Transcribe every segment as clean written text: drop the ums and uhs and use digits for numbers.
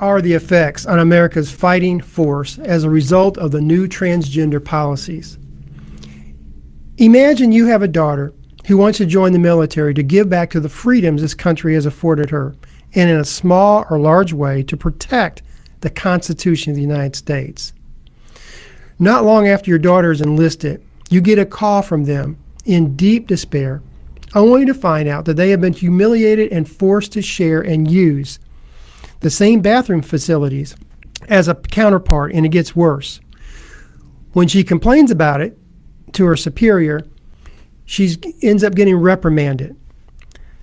Are the effects on America's fighting force as a result of the new transgender policies? Imagine you have a daughter who wants to join the military to give back to the freedoms this country has afforded her, and in a small or large way to protect the Constitution of the United States. Not long after your daughter is enlisted, you get a call from them in deep despair, only to find out that they have been humiliated and forced to share and use the same bathroom facilities as a counterpart, and it gets worse. When she complains about it to her superior, she ends up getting reprimanded.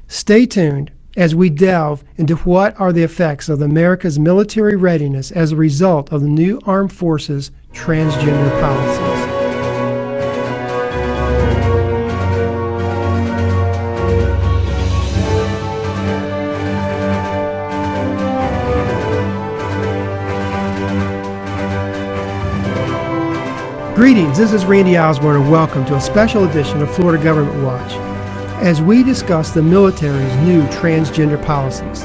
Stay tuned as we delve into what are the effects of America's military readiness as a result of the new armed forces transgender policies. Greetings, this is Randy Osborne, and welcome to a special edition of Florida Government Watch as we discuss the military's new transgender policies.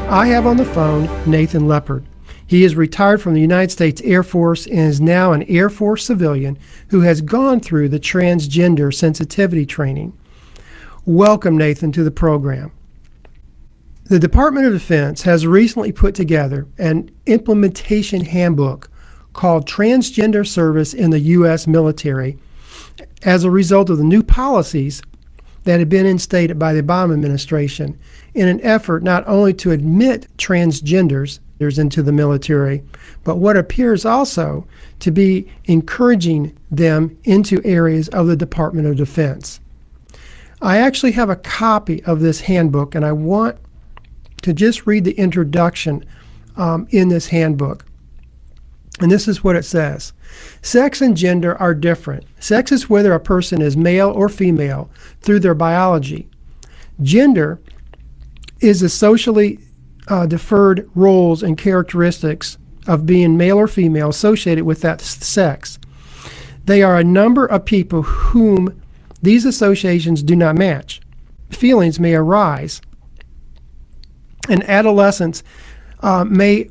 I have on the phone Nathan Leopard. He is retired from the United States Air Force and is now an Air Force civilian who has gone through the transgender sensitivity training. Welcome, Nathan, to the program. The Department of Defense has recently put together an implementation handbook called Transgender Service in the U.S. Military as a result of the new policies that had been instated by the Obama administration in an effort not only to admit transgenders into the military, but what appears also to be encouraging them into areas of the Department of Defense. I actually have a copy of this handbook, and I want to just read the introduction in this handbook. And this is what it says. Sex and gender are different. Sex is whether a person is male or female through their biology. Gender is the socially deferred roles and characteristics of being male or female associated with that sex. They are a number of people whom these associations do not match. Feelings may arise, and adolescence may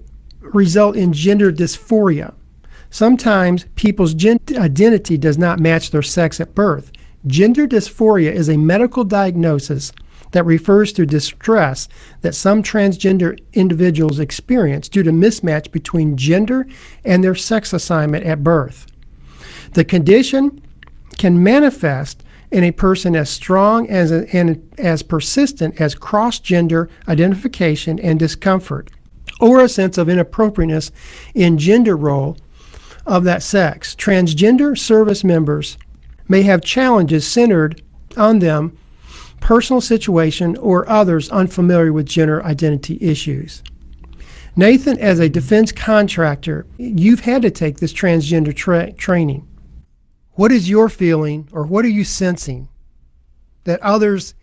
result in gender dysphoria. Sometimes people's identity does not match their sex at birth. Gender dysphoria is a medical diagnosis that refers to distress that some transgender individuals experience due to mismatch between gender and their sex assignment at birth. The condition can manifest in a person as strong and as persistent as cross-gender identification and discomfort, or a sense of inappropriateness in gender role of that sex. Transgender service members may have challenges centered on them, personal situation, or others unfamiliar with gender identity issues. Nathan, as a defense contractor, you've had to take this transgender training. What is your feeling, or what are you sensing that others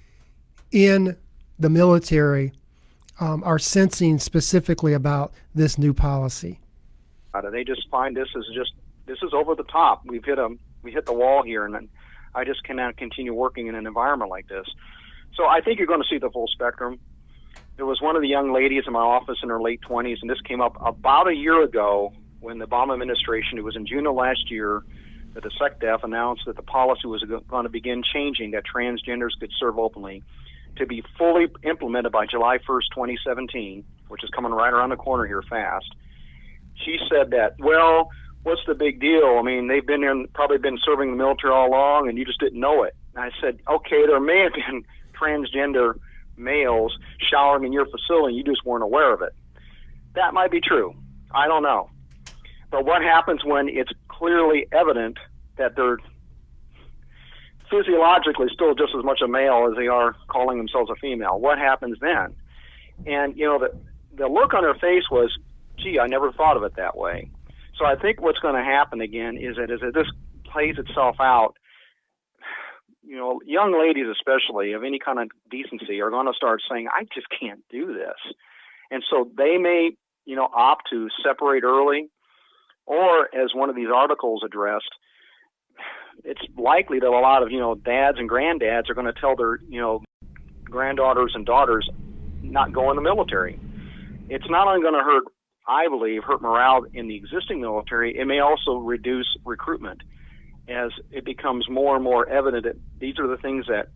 in the military are sensing specifically about this new policy? They just find this is over the top. We hit the wall here, and I just cannot continue working in an environment like this. So I think you're going to see the full spectrum. There was one of the young ladies in my office in her late 20s, and this came up about a year ago when the Obama administration, it was in June of last year, that the SecDef announced that the policy was going to begin changing, that transgenders could serve openly, to be fully implemented by July 1st, 2017, which is coming right around the corner here fast. She said that, well, what's the big deal? I mean, they've probably been serving the military all along, and you just didn't know it. And I said, okay, there may have been transgender males showering in your facility, you just weren't aware of it. That might be true. I don't know. But what happens when it's clearly evident that they're physiologically still just as much a male as they are calling themselves a female? What happens then? And, the look on her face was, gee, I never thought of it that way. So I think what's going to happen again is that as this plays itself out, young ladies especially of any kind of decency are going to start saying, I just can't do this. And so they may, opt to separate early, or as one of these articles addressed, it's likely that a lot of, dads and granddads are going to tell their, granddaughters and daughters not go in the military. it's not only going to hurt, I believe, hurt morale in the existing military, it may also reduce recruitment as it becomes more and more evident that these are the things that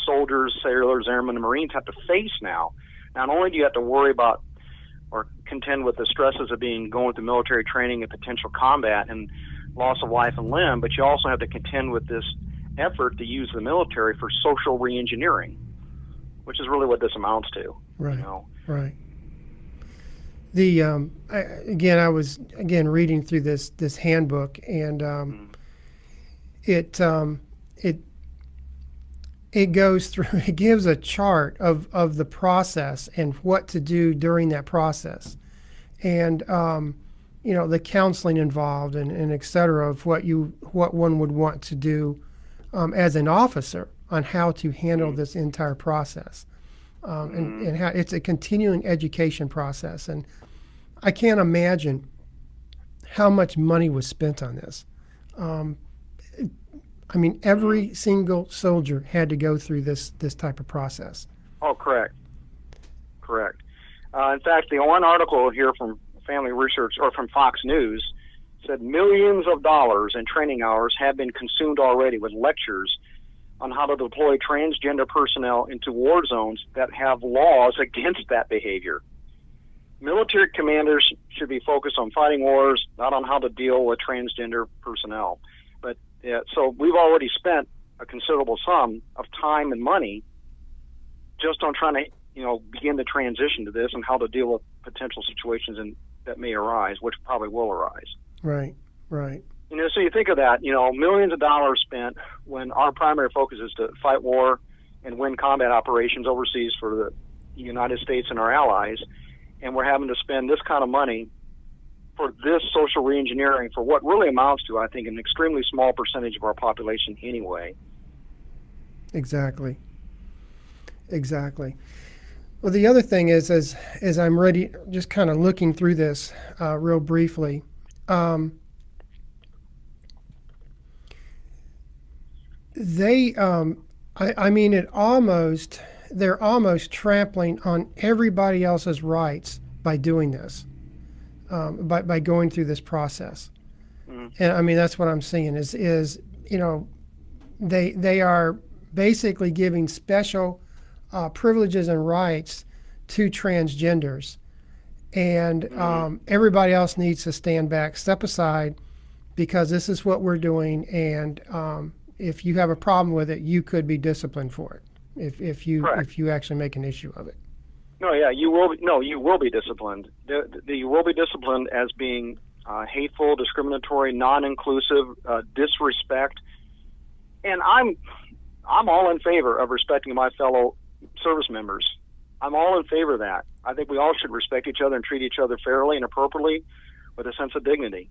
soldiers, sailors, airmen, and Marines have to face now. Not only do you have to worry about or contend with the stresses of going through military training and potential combat and loss of life and limb, but you also have to contend with this effort to use the military for social reengineering, which is really what this amounts to. Right. You know? Right. The I was reading through this handbook, and it goes through. It gives a chart of the process and what to do during that process, and the counseling involved and et cetera of what one would want to do as an officer on how to handle this entire process, and how it's a continuing education process. And I can't imagine how much money was spent on this. Every single soldier had to go through this type of process. Oh, correct. In fact, the one article here from Family Research, or from Fox News, said millions of dollars in training hours have been consumed already with lectures on how to deploy transgender personnel into war zones that have laws against that behavior. Military commanders should be focused on fighting wars, not on how to deal with transgender personnel. But so we've already spent a considerable sum of time and money just on trying to, begin the transition to this and how to deal with potential situations that may arise, which probably will arise. Right. So you think of that, millions of dollars spent when our primary focus is to fight war and win combat operations overseas for the United States and our allies, and we're having to spend this kind of money for this social reengineering for what really amounts to, I think, an extremely small percentage of our population anyway. Exactly. Well, the other thing is, as I'm ready, just kind of looking through this real briefly, they're almost trampling on everybody else's rights by doing this, by going through this process. And that's what I'm seeing is they are basically giving special privileges and rights to transgenders, and everybody else needs to stand back, step aside, because this is what we're doing, and if you have a problem with it, you could be disciplined for it if you actually make an issue of it. No, yeah, you will. No, you will be disciplined. You will be disciplined as being hateful, discriminatory, non-inclusive, disrespect, and I'm all in favor of respecting my fellow service members. I'm all in favor of that. I think we all should respect each other and treat each other fairly and appropriately with a sense of dignity.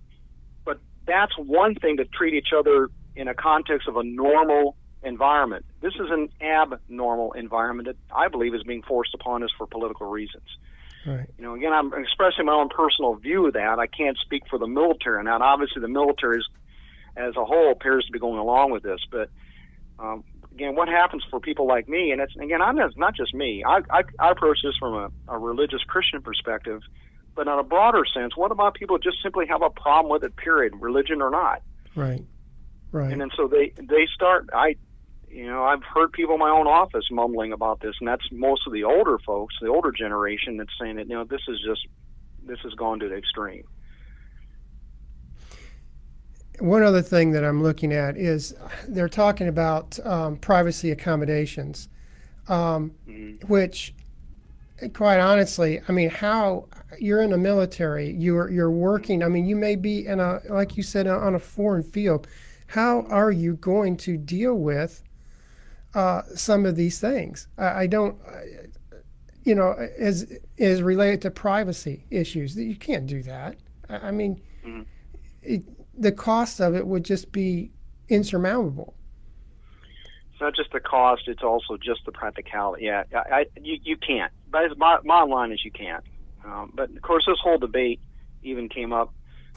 But that's one thing to treat each other in a context of a normal environment. This is an abnormal environment that I believe is being forced upon us for political reasons. Right. Again, I'm expressing my own personal view of that. I can't speak for the military. Now, obviously, the military as a whole appears to be going along with this, but again, what happens for people like me, and it's not just me. I approach this from a religious Christian perspective, but in a broader sense, what about people who just simply have a problem with it, period, religion or not? Right. And then so they start. I've heard people in my own office mumbling about this, and that's most of the older folks, the older generation, that's saying that this has gone to the extreme. One other thing that I'm looking at is they're talking about privacy accommodations, which, quite honestly, how you're in the military, you're working. You may be like you said, on a foreign field. How are you going to deal with some of these things? I don't, as related to privacy issues, you can't do that. The cost of it would just be insurmountable. It's not just the cost; it's also just the practicality. Yeah, you can't. But bottom line is you can't. But of course, this whole debate even came up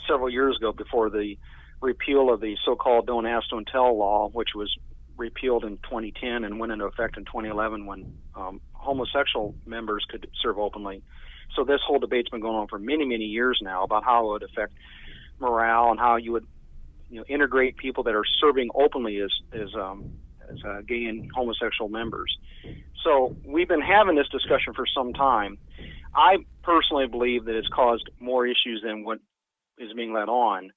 several years ago before the repeal of the so-called "Don't Ask, Don't Tell" law, which was repealed in 2010 and went into effect in 2011 when homosexual members could serve openly. So this whole debate's been going on for many, many years now about how it would affect morale and how you would, integrate people that are serving openly as gay and homosexual members. So we've been having this discussion for some time. I personally believe that it's caused more issues than what is being let on,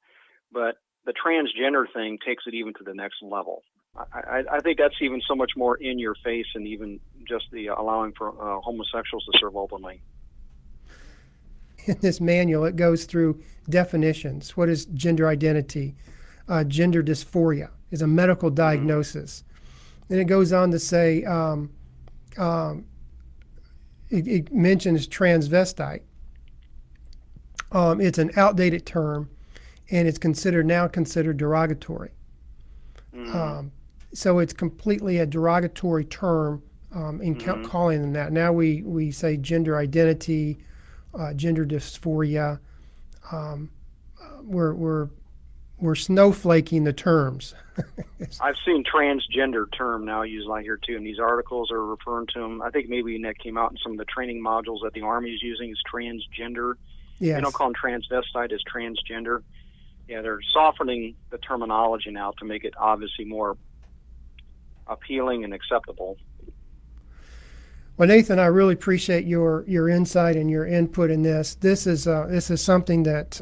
but the transgender thing takes it even to the next level. I think that's even so much more in your face than even just the allowing for homosexuals to serve openly. In this manual, it goes through definitions. What is gender identity? Gender dysphoria is a medical diagnosis. Then it goes on to say, it mentions transvestite. It's an outdated term, and it's now considered derogatory. So it's completely a derogatory term in calling them that. Now we say gender identity, gender dysphoria. We're snowflaking the terms. I've seen transgender term now used like here too, and these articles are referring to them. I think maybe that came out in some of the training modules that the Army is using is transgender. Yes. They don't call them transvestite, as transgender. Yeah, they're softening the terminology now to make it obviously more appealing and acceptable. Well, Nathan, I really appreciate your insight and your input in this. This is something that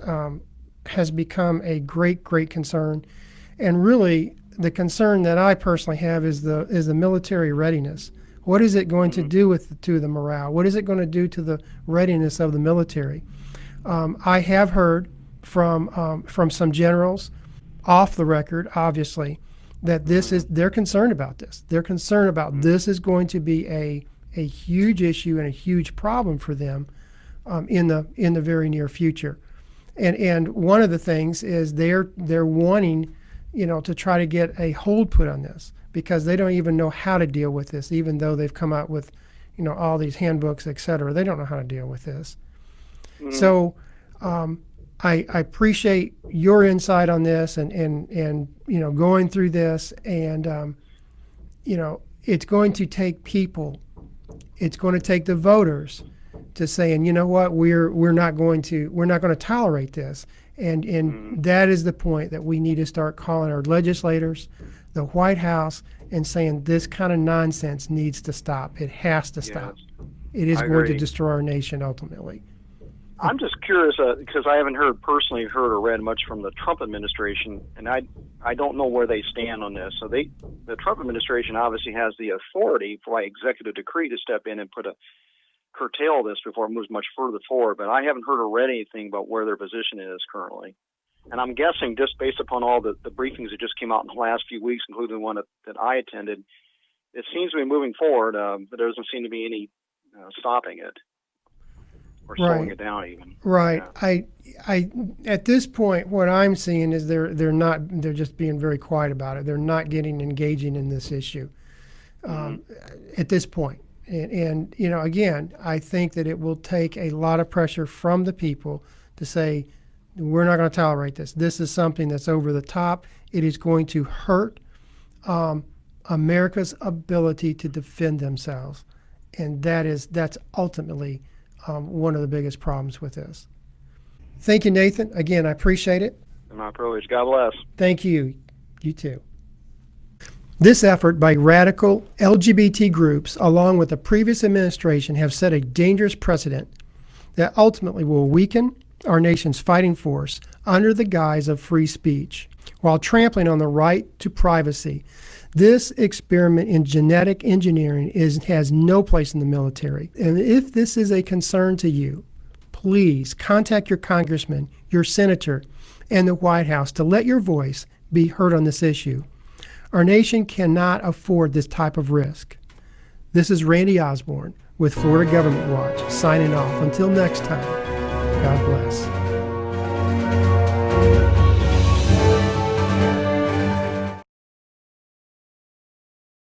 has become a great concern, and really the concern that I personally have is the military readiness. What is it going to do to the morale? What is it going to do to the readiness of the military? I have heard from some generals, off the record, obviously, that they're concerned about this. They're concerned about this is going to be a huge issue and a huge problem for them in the very near future. And one of the things is they're wanting, to try to get a hold put on this, because they don't even know how to deal with this, even though they've come out with, all these handbooks, et cetera. They don't know how to deal with this. So I appreciate your insight on this and going through this, and it's going to take people, it's going to take the voters to saying, you know what, we're not going to tolerate this, and that is the point that we need to start calling our legislators, the White House, and saying this kind of nonsense needs to stop. It has to stop. It is going to destroy our nation ultimately. I'm just curious because I haven't personally heard or read much from the Trump administration, and I don't know where they stand on this. So the Trump administration obviously has the authority by executive decree to step in and curtail this before it moves much further forward. But I haven't heard or read anything about where their position is currently. And I'm guessing just based upon all the briefings that just came out in the last few weeks, including the one that I attended, it seems to be moving forward, but there doesn't seem to be any stopping it. Or slowing it down even. Right. Yeah. I at this point, what I'm seeing is they're just being very quiet about it. They're not engaging in this issue at this point. And again, I think that it will take a lot of pressure from the people to say, we're not going to tolerate this. This is something that's over the top. It is going to hurt America's ability to defend themselves, and that's ultimately one of the biggest problems with this. Thank you, Nathan. Again, I appreciate it. My privilege. God bless. Thank you. You too. This effort by radical LGBT groups, along with the previous administration, have set a dangerous precedent that ultimately will weaken our nation's fighting force under the guise of free speech, while trampling on the right to privacy. This experiment in genetic engineering has no place in the military. And if this is a concern to you, please contact your congressman, your senator, and the White House to let your voice be heard on this issue. Our nation cannot afford this type of risk. This is Randy Osborne with Florida Government Watch, signing off. Until next time, God bless.